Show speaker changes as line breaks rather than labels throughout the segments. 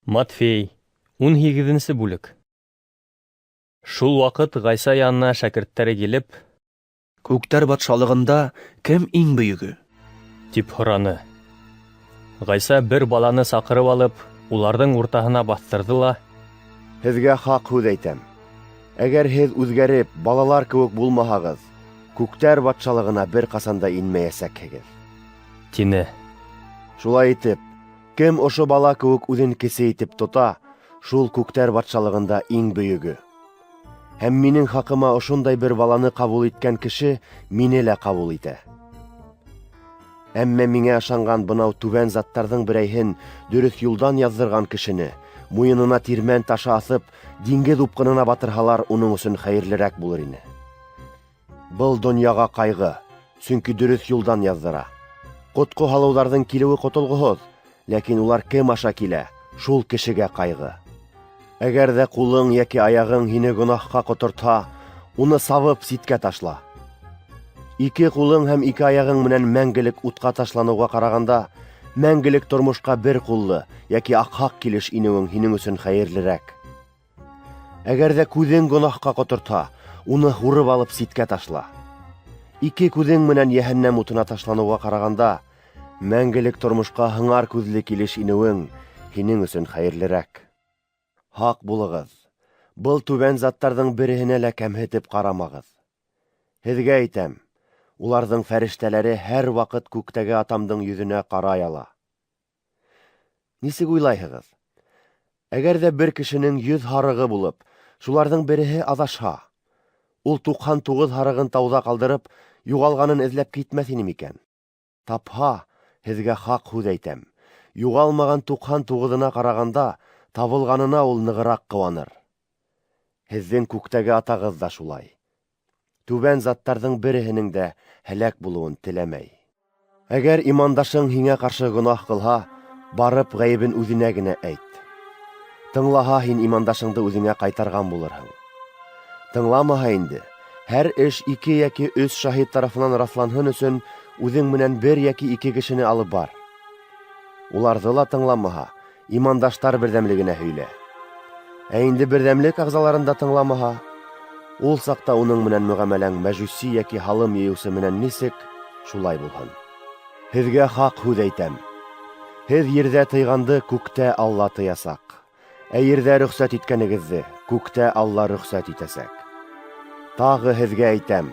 Матфей, 18-нче бүлек. Шул вакыт Гайса янына шәкерттәре килеп,
Күктәр батшалығында кем иң бөйігі?
дип һораны. Гайса бер баланы сакырып алып, уларның уртаһына бастырды ла:
Һеҙгә хаҡ һүҙ әйтәм. Әгәр һеҙ үҙгәреп, балалар кеүек булмаһағыҙ, күктәр батшалығына бер ҡасан да инмәйәсәкһегеҙ.
тине.
Шулай итеп, кем ошо бала кеүек үҙен кесе итеп тота, шул күктәр батшалығында иң бөйөгө. Һәм минең хаҡыма ошондай бер баланы ҡабул иткән кеше мине лә ҡабул итә. Әммә миңә ышанған бынау түбән заттарҙың берәйһен дөрөҫ юлдан яҙҙырған кешене, муйынына тирмән ташы аҫып, диңгеҙ упҡынына батырһалар, уның өсөн хәйерлерәк булыр ине. Был донъяға ҡайғы, сөнки дөрөҫ юлдан яҙҙыра. Ҡотҡо һалыуҙарҙың килеүе ҡотолғоһоҙ, ләкин улар кем аша килә, шул кешегә ҡайғы. Әгәр ҙә ҡулың йәки аяғың һине гонаһҡа ҡотортһа, уны сабып ситкә ташла. Ике ҡулың һәм ике аяғың менән мәңгелек утҡа ташланыуға ҡарағанда, мәңгелек тормошҡа бер ҡуллы йәки аҡһаҡ килеш инеүең һинең өсөн хәйерлерәк. Әгәр ҙә күҙең гонаһҡа ҡотортһа, уны һурып алып ситкә ташла. Ике күҙең менән йәһәннәм утына ташланыуға ҡарағанда, мәңгелек тормошҡа һыңар күҙле килеш инеүең һинең өсөн хәйерлерәк. Һаҡ булығыҙ, был түбән заттарҙың береһенә лә кәмһетеп ҡарамағыҙ. Һеҙгә әйтәм, уларҙың фәрештәләре һәр ваҡыт күктәге атамдың йөҙөнә ҡарай ала. Нисек уйлайһығыҙ? Әгәр ҙә бер кешенең 100 һарығы булып, шуларҙың береһе аҙашһа, ул 99 һарығын тауҙа ҡалдырып, юғалғанын эҙләп китмәҫ ине микән? Тапһа, һеҙгә хаҡ һүҙ әйтәм, юғалмаған 99-ына ҡарағанда, табылғанына ул нығыраҡ ҡыуаныр. Һеҙҙең күктәге атағыҙ ҙа шулай. Түбән заттарҙың береһенең дә һәләк булыуын теләмәй. Әгәр имандашың һиңә ҡаршы гонаһ ҡылһа, барып ғәйебен үҙенә генә әйт. Тыңлаһа, һин имандашыңды үҙеңә ҡайтарған булырһың. Тыңламаһа инде, һәр эш 2 йәки 3 шаһит тарафынан раҫланһын өсөн үҙең менән 1 йәки 2 кешене алып бар. Уларҙы ла тыңламаһа, имандаштар берҙәмлегенә һөйлә. Ә инде берҙәмлек ағзаларында тыңламаһа, ул саҡта уның менән мөғәмәләң мәжүси йәки һалым йыйыусы менән нисек, шулай булһын. Һеҙгә хаҡ һүҙ әйтәм. Һеҙ ерҙә тыйғанды күктә Алла тыясаҡ. Ә ерҙә рөхсәт иткәнегеҙҙе күктә Алла рөхсәт итәсәк. Тағы һеҙгә әйтәм.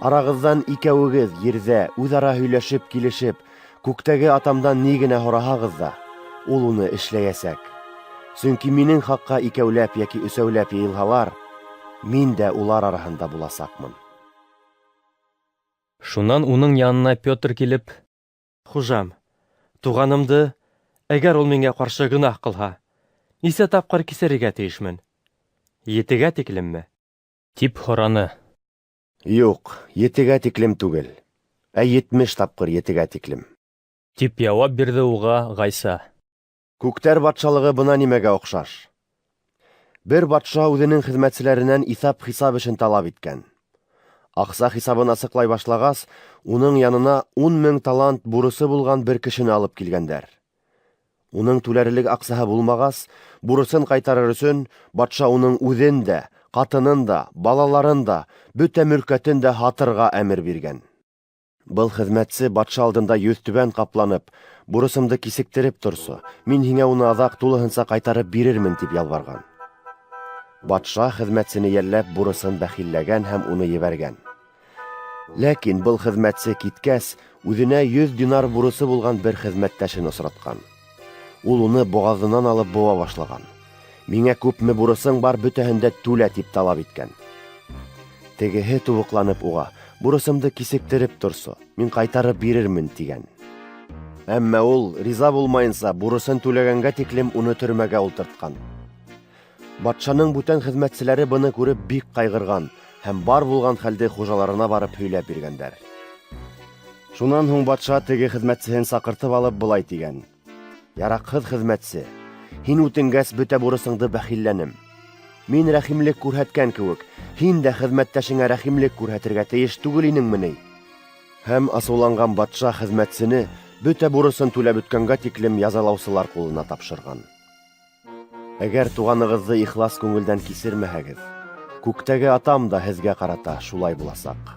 Арағыҙҙан икәүегеҙ ерҙә үҙ-ара һөйләшеп, килешеп, күктәге атамдан ни генә һораһағыҙ ҙа, ул уны эшләйәсәк. Сөнки минең хаҡҡа икәүләп йәки өсәүләп йыйылһалар, мин дә улар араһында буласаҡмын.
Шунан уның янына Петр килеп:
Хужам, туғанымды, әгәр ул миңә ҡаршы гонаһ ҡылһа, нисә тапҡыр кисерергә тейешмен? 7-гә тиклемме?
дип һораны.
Юҡ, 7-гә тиклем түгел, ә 70 тапҡыр 7-гә тиклем.
Дип яуап бирҙе уға Гайса.
Күктәр батшалығы бына нимәгә оҡшаш. Бер батша үҙенең хеҙмәтселәренән иҫап-хисап эшен талап иткән. Аҡса хисабын асыҡлай башлағас, уның янына 10 000 талант бурысы булған бер кешене алып килгәндәр. Уның түләрлек аҡсаһы булмағас, бурысын ҡайтарыр өсөн, батша уның үҙен дә, ҡатынын да, балаларын да, бөтә мөлкәтен дә һатырға әмер биргән. Был хеҙмәтсе батша алдында йөҙтүбән ҡапланып, бурысымды кисектереп торсо, мин һиңә уны аҙаҡ тулыһынса ҡайтарып бирермен, тип ялварған. Батша хеҙмәтсене йәлләп бурысын бәхилләгән һәм уны ебәргән. Ләкин был хеҙмәтсе киткәс, үҙенә 100 динар бурысы булған бер хеҙмәттәшен осратҡан. Ул уны боғаҙынан алып быуа башлаған. Миңә күпме бурысың бар, бөтәһен дә түлә, тип талап иткән. Тегеһе тубыҡланып уға: бурысымды кисектереп торсо, мин ҡайтарып бирермен, тигән. Әммә ул, риза булмайынса, бурысын түләгәнгә тиклем уны төрмәгә ултыртҡан. Батшаның бүтән хеҙмәтселәре быны күреп бик ҡайғырған һәм бар булған хәлде хужаларына барып һөйләп биргәндәр. Шунан һуң батша теге хеҙмәтсеһен саҡыртып алып былай тигән: Яраҡһыҙ хеҙмәтсе, һин үтенгәс бөтә бурысыңды бәхилләнем. Мин рәхимлек күрһәткән кеүек, һин дә хеҙмәттәшеңә рәхимлек күрһәтергә тейеш түгел инеңме ни? Һәм асыуланған батша хеҙмәтсене бөтә бурысын түләп бөткәнгә тиклем язалаусылар ҡулына тапшырған. Әгәр туғанығыҙҙы ихлас күңелдән кисермәһәгеҙ, күктәге атам да һеҙгә ҡарата шулай буласаҡ.